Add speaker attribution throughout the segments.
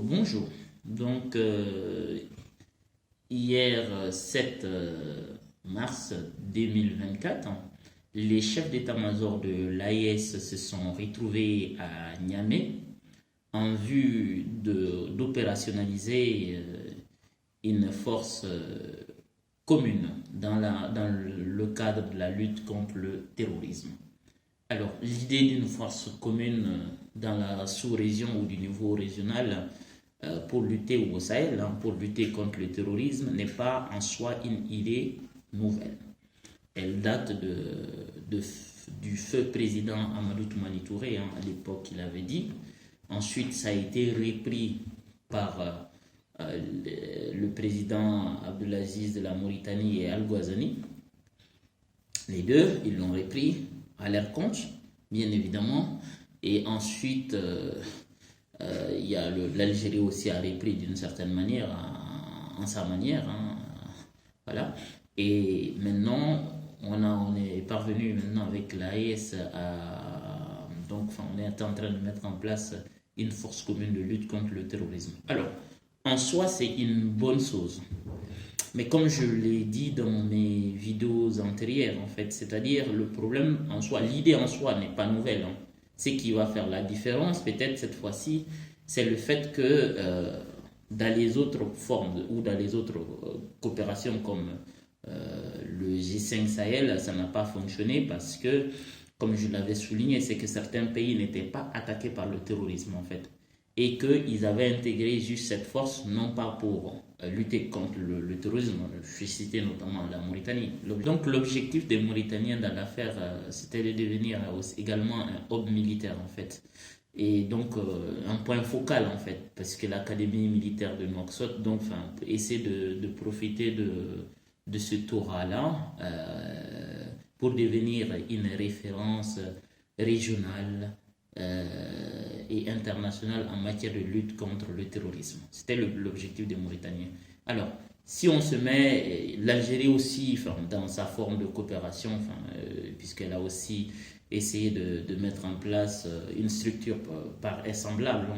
Speaker 1: Bonjour. Hier 7 mars 2024, les chefs d'état-major de l'AES se sont retrouvés à Niamey en vue d'opérationnaliser une force commune dans le cadre de la lutte contre le terrorisme. Alors, l'idée d'une force commune dans la sous-région ou du niveau régional pour lutter au Sahel, pour lutter contre le terrorisme, n'est pas en soi une idée nouvelle. Elle date du feu président Amadou Toumani Touré, à l'époque il avait dit. Ensuite, ça a été repris par le président Abdelaziz de la Mauritanie et Al-Ghazani. Les deux, ils l'ont repris à leur compte, bien évidemment. Et ensuite, il y a l'Algérie aussi a repris d'une certaine manière, en sa manière. Voilà. Et maintenant, on est parvenu maintenant avec l'AES on est en train de mettre en place une force commune de lutte contre le terrorisme. Alors, en soi, c'est une bonne chose. Mais comme je l'ai dit dans mes vidéos antérieures, en fait, c'est-à-dire le problème en soi, l'idée en soi n'est pas nouvelle. Ce qui va faire la différence, peut-être cette fois-ci, c'est le fait que dans les autres formes ou dans les autres coopérations comme le G5 Sahel, ça n'a pas fonctionné parce que, comme je l'avais souligné, c'est que certains pays n'étaient pas attaqués par le terrorisme, en fait. Et qu'ils avaient intégré juste cette force, non pas pour lutter contre le terrorisme, je suis cité notamment la Mauritanie. Donc l'objectif des Mauritaniens dans l'affaire, c'était de devenir également un hub militaire en fait. Et donc un point focal en fait, parce que l'académie militaire de Nouakchott, essaie de profiter de ce tour-là pour devenir une référence régionale et internationale en matière de lutte contre le terrorisme. C'était l'objectif des Mauritaniens. Alors, si on se met, l'Algérie aussi, dans sa forme de coopération, puisqu'elle a aussi essayé de mettre en place une structure par semblable,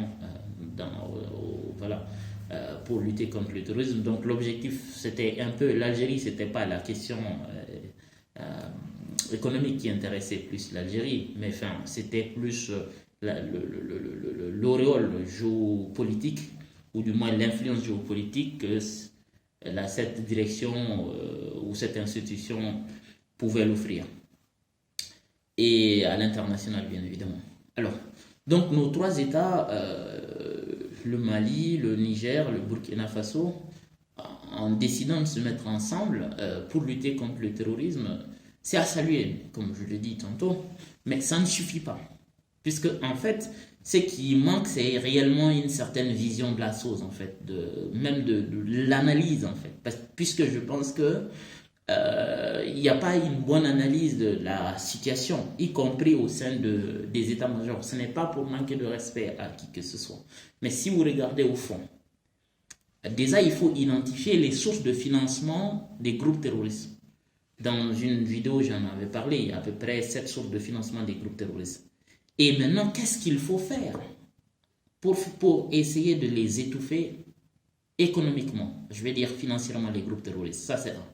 Speaker 1: pour lutter contre le terrorisme. Donc l'objectif, c'était un peu, l'Algérie, c'était pas la question économique qui intéressait plus l'Algérie, mais c'était plus l'auréole géopolitique, ou du moins l'influence géopolitique que cette direction ou cette institution pouvait l'offrir. Et à l'international, bien évidemment. Alors, donc nos trois États, le Mali, le Niger, le Burkina Faso, en décidant de se mettre ensemble pour lutter contre le terrorisme, c'est à saluer, comme je l'ai dit tantôt, mais ça ne suffit pas. Puisque, en fait, ce qui manque, c'est réellement une certaine vision de la chose, en fait, même de l'analyse, en fait. Puisque je pense que il n'y a pas une bonne analyse de la situation, y compris au sein des états-majors. Ce n'est pas pour manquer de respect à qui que ce soit. Mais si vous regardez au fond, déjà, il faut identifier les sources de financement des groupes terroristes. Dans une vidéo, j'en avais parlé, il y a à peu près 7 sources de financement des groupes terroristes. Et maintenant, qu'est-ce qu'il faut faire pour essayer de les étouffer économiquement, je vais dire financièrement, les groupes terroristes. Ça, c'est un.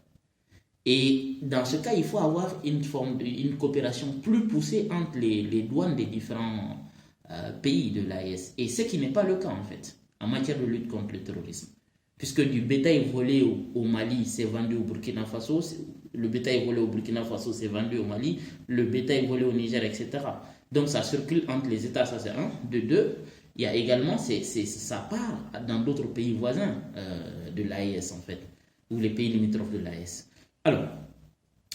Speaker 1: Et dans ce cas, il faut avoir une coopération plus poussée entre les douanes des différents pays de l'AES. Et ce qui n'est pas le cas, en fait, en matière de lutte contre le terrorisme. Puisque du bétail volé au Mali, c'est vendu au Burkina Faso, le bétail volé au Burkina Faso, c'est vendu au Mali, le bétail volé au Niger, etc. Donc ça circule entre les États, ça c'est un. De deux, il y a également, ça part dans d'autres pays voisins de l'AES en fait, ou les pays limitrophes de l'AES. Alors,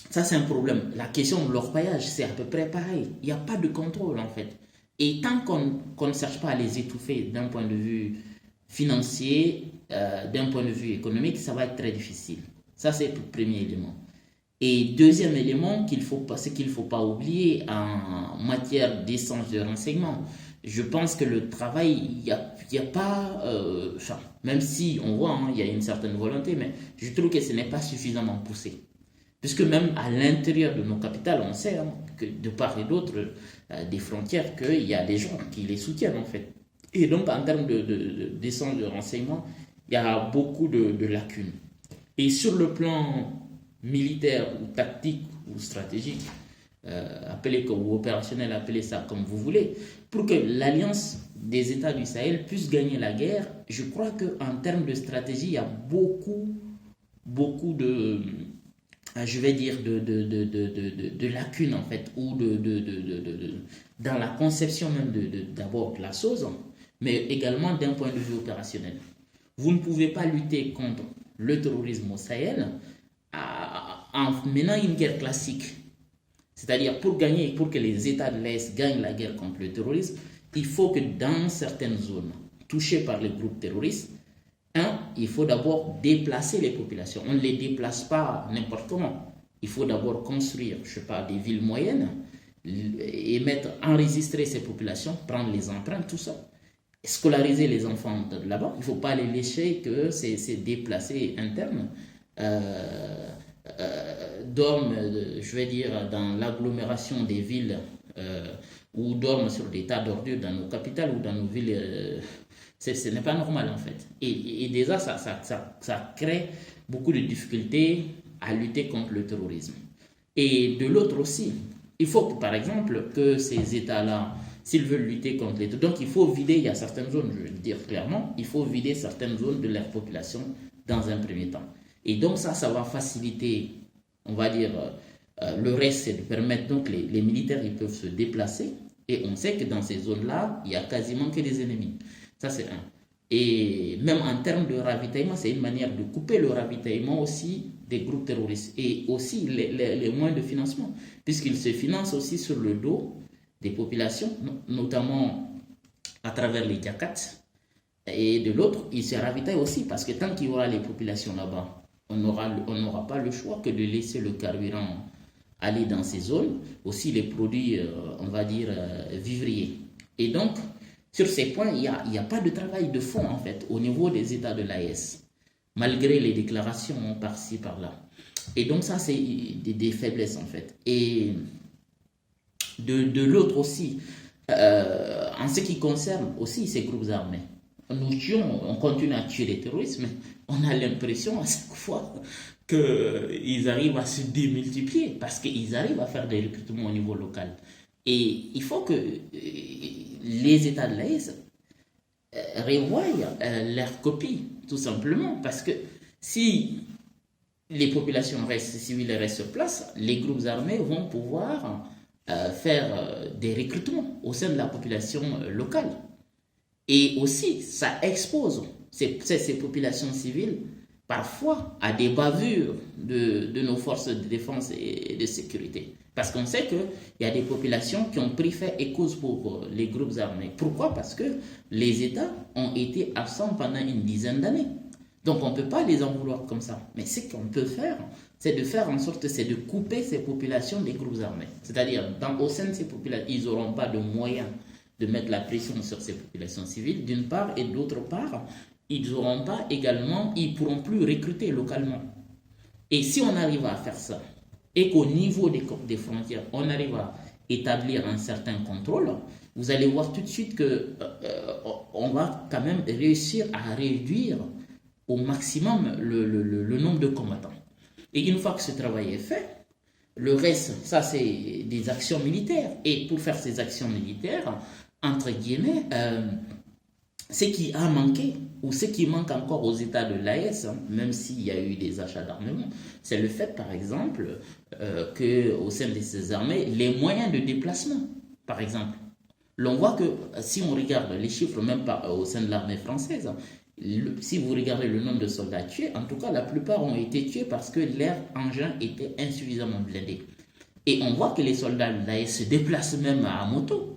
Speaker 1: ça c'est un problème. La question de l'orpaillage, c'est à peu près pareil. Il n'y a pas de contrôle en fait. Et tant qu'on ne cherche pas à les étouffer d'un point de vue financier, d'un point de vue économique, ça va être très difficile. Ça c'est le premier élément. Et deuxième élément ce qu'il ne faut pas oublier en matière d'échange de renseignements, je pense que le travail, il y a pas, même si on voit, il y a une certaine volonté, mais je trouve que ce n'est pas suffisamment poussé. Puisque même à l'intérieur de nos capitales, on sait que de part et d'autre des frontières, qu'il y a des gens qui les soutiennent en fait. Et donc, en termes d'échange de renseignements, il y a beaucoup de lacunes. Et sur le plan militaire ou tactique ou stratégique, appelez ou opérationnel, appelez ça comme vous voulez, pour que l'alliance des États du Sahel puisse gagner la guerre, je crois qu'en termes de stratégie, il y a beaucoup de, je vais dire, de lacunes en fait, ou dans la conception même d'abord de la chose, mais également d'un point de vue opérationnel. Vous ne pouvez pas lutter contre le terrorisme au Sahel en menant une guerre classique. C'est-à-dire pour gagner, pour que les États de l'Est gagnent la guerre contre le terrorisme, il faut que dans certaines zones touchées par les groupes terroristes, il faut d'abord déplacer les populations. On ne les déplace pas n'importe comment. Il faut d'abord construire, je sais pas, des villes moyennes et enregistrer ces populations, prendre les empreintes, tout ça. Scolariser les enfants de là-bas. Il ne faut pas les lécher que ces déplacés internes dorment, je vais dire, dans l'agglomération des villes ou dorment sur des tas d'ordures dans nos capitales ou dans nos villes. Ce n'est pas normal en fait. Et déjà, ça crée beaucoup de difficultés à lutter contre le terrorisme. Et de l'autre aussi, il faut que, par exemple, que ces États-là, s'ils veulent lutter contre les... Donc il faut vider, il y a certaines zones, je vais le dire clairement, il faut vider certaines zones de leur population dans un premier temps. Et donc ça va faciliter, on va dire, le reste, c'est de permettre donc les militaires, ils peuvent se déplacer. Et on sait que dans ces zones-là, il n'y a quasiment que des ennemis. Ça, c'est un. Et même en termes de ravitaillement, c'est une manière de couper le ravitaillement aussi des groupes terroristes. Et aussi les moyens de financement, puisqu'ils se financent aussi sur le dos des populations, notamment à travers les diakats. Et de l'autre, ils se ravitaillent aussi, parce que tant qu'il y aura les populations là-bas, on n'aura pas le choix que de laisser le carburant aller dans ces zones, aussi les produits, on va dire, vivriers. Et donc, sur ces points, il n'y a pas de travail de fond, en fait, au niveau des États de l'AES, malgré les déclarations par-ci, par-là. Et donc, ça, c'est des faiblesses, en fait. Et de l'autre aussi, en ce qui concerne aussi ces groupes armés, on continue à tuer les terroristes, mais on a l'impression à chaque fois qu'ils arrivent à se démultiplier parce qu'ils arrivent à faire des recrutements au niveau local. Et il faut que les États de l'AES revoient leur copie, tout simplement, parce que si les populations civiles restent sur place, les groupes armés vont pouvoir faire des recrutements au sein de la population locale. Et aussi, ça expose ces populations civiles parfois à des bavures de nos forces de défense et de sécurité. Parce qu'on sait qu'il y a des populations qui ont pris fait et cause pour les groupes armés. Pourquoi? Parce que les États ont été absents pendant une dizaine d'années. Donc on ne peut pas les en vouloir comme ça. Mais ce qu'on peut faire, c'est de faire en sorte, c'est de couper ces populations des groupes armés. C'est-à-dire, au sein de ces populations, ils n'auront pas de moyens de mettre la pression sur ces populations civiles, d'une part, et d'autre part, ils ne pourront plus recruter localement. Et si on arrive à faire ça, et qu'au niveau des frontières, on arrive à établir un certain contrôle, vous allez voir tout de suite qu'on va quand même réussir à réduire au maximum le nombre de combattants. Et une fois que ce travail est fait, le reste, ça c'est des actions militaires. Et pour faire ces actions militaires, entre guillemets, ce qui a manqué, ou ce qui manque encore aux États de l'AES, même s'il y a eu des achats d'armement, c'est le fait, par exemple, qu'au sein de ces armées, les moyens de déplacement, par exemple, l'on voit que si on regarde les chiffres, même au sein de l'armée française, si vous regardez le nombre de soldats tués, en tout cas, la plupart ont été tués parce que leurs engins étaient insuffisamment blindés. Et on voit que les soldats de l'AES se déplacent même à moto.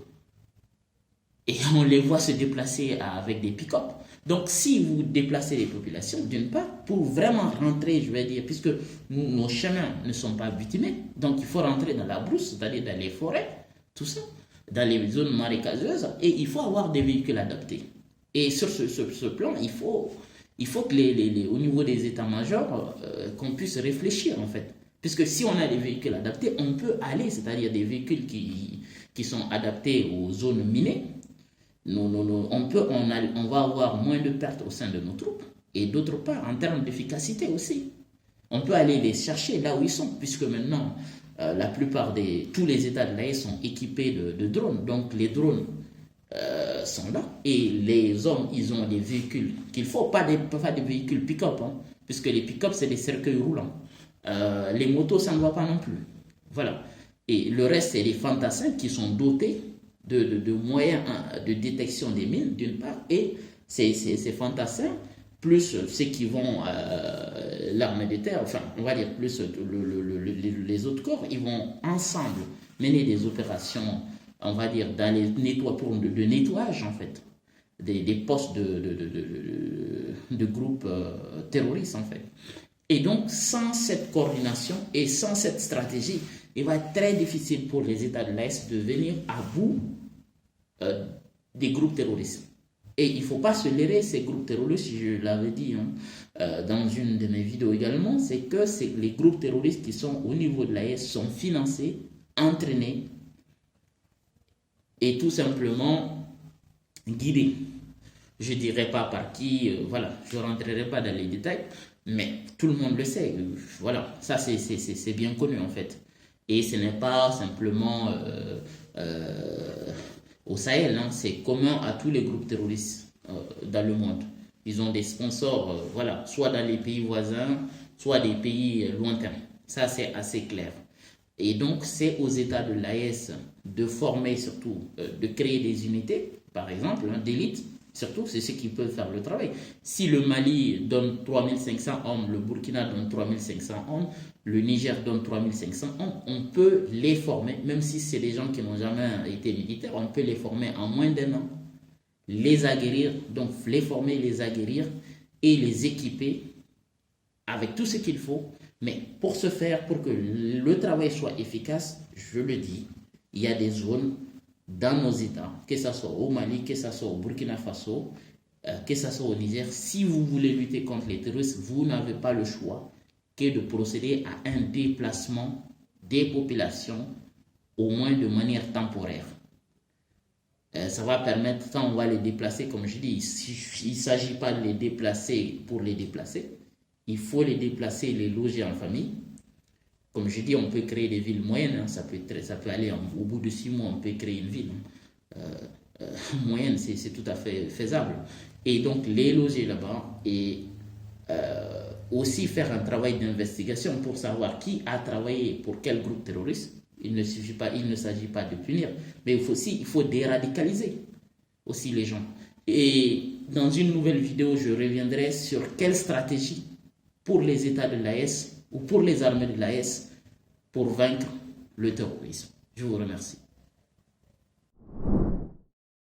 Speaker 1: Et on les voit se déplacer avec des pick-up. Donc, si vous déplacez les populations, d'une part, pour vraiment rentrer, je vais dire, puisque nos chemins ne sont pas bitumés, donc il faut rentrer dans la brousse, c'est-à-dire dans les forêts, tout ça, dans les zones marécageuses, et il faut avoir des véhicules adaptés. Et sur ce plan, il faut que au niveau des états-majors, qu'on puisse réfléchir, en fait. Puisque si on a des véhicules adaptés, on peut aller, c'est-à-dire des véhicules qui sont adaptés aux zones minées, on va avoir moins de pertes au sein de nos troupes. Et d'autre part, en termes d'efficacité aussi, on peut aller les chercher là où ils sont, puisque maintenant, la plupart tous les États de l'AES sont équipés de drones. Donc les drones sont là. Et les hommes, ils ont des véhicules qu'il faut, pas des véhicules pick-up, hein, puisque les pick-up, c'est des cercueils roulants. Les motos, ça ne va pas non plus. Voilà. Et le reste, c'est les fantassins qui sont dotés de moyens de détection des mines, d'une part, et ces fantassins, plus ceux qui vont l'armée de terre, enfin, on va dire plus les autres corps, ils vont ensemble mener des opérations, on va dire, dans les de nettoyage, en fait, des postes de groupes terroristes, en fait. Et donc, sans cette coordination et sans cette stratégie, il va être très difficile pour les États de l'Est de venir à bout des groupes terroristes. Et il ne faut pas se leurrer, ces groupes terroristes, je l'avais dit dans une de mes vidéos également, c'est que les groupes terroristes qui sont au niveau de l'AES sont financés, entraînés et tout simplement guidés. Je ne dirais pas par qui, voilà, je ne rentrerai pas dans les détails, mais tout le monde le sait. Voilà, ça c'est bien connu en fait. Et ce n'est pas simplement au Sahel, hein, c'est commun à tous les groupes terroristes dans le monde. Ils ont des sponsors, voilà, soit dans les pays voisins, soit des pays lointains. Ça, c'est assez clair. Et donc, c'est aux États de l'AES de former surtout, de créer des unités, par exemple, hein, d'élite. Surtout, c'est ceux qui peuvent faire le travail. Si le Mali donne 3500 hommes, le Burkina donne 3500 hommes, le Niger donne 3500 hommes, on peut les former, même si c'est des gens qui n'ont jamais été militaires, on peut les former en moins d'un an, les aguerrir, donc les former, les aguerrir et les équiper avec tout ce qu'il faut. Mais pour ce faire, pour que le travail soit efficace, je le dis, il y a des zones dans nos États, que ce soit au Mali, que ce soit au Burkina Faso, que ce soit au Niger. Si vous voulez lutter contre les terroristes, vous n'avez pas le choix que de procéder à un déplacement des populations, au moins de manière temporaire. Ça va permettre, quand on va les déplacer, comme je dis, il ne s'agit pas de les déplacer pour les déplacer. Il faut les déplacer, les loger en famille. Comme je dis, on peut créer des villes moyennes, hein, ça peut aller au bout de 6 mois, on peut créer une ville moyenne, c'est tout à fait faisable. Et donc les loger là-bas et aussi faire un travail d'investigation pour savoir qui a travaillé pour quel groupe terroriste. Il ne s'agit pas de punir, mais il faut déradicaliser aussi les gens. Et dans une nouvelle vidéo, je reviendrai sur quelle stratégie pour les États de l'AES ou pour les armées de l'AES pour vaincre le terrorisme. Je vous remercie.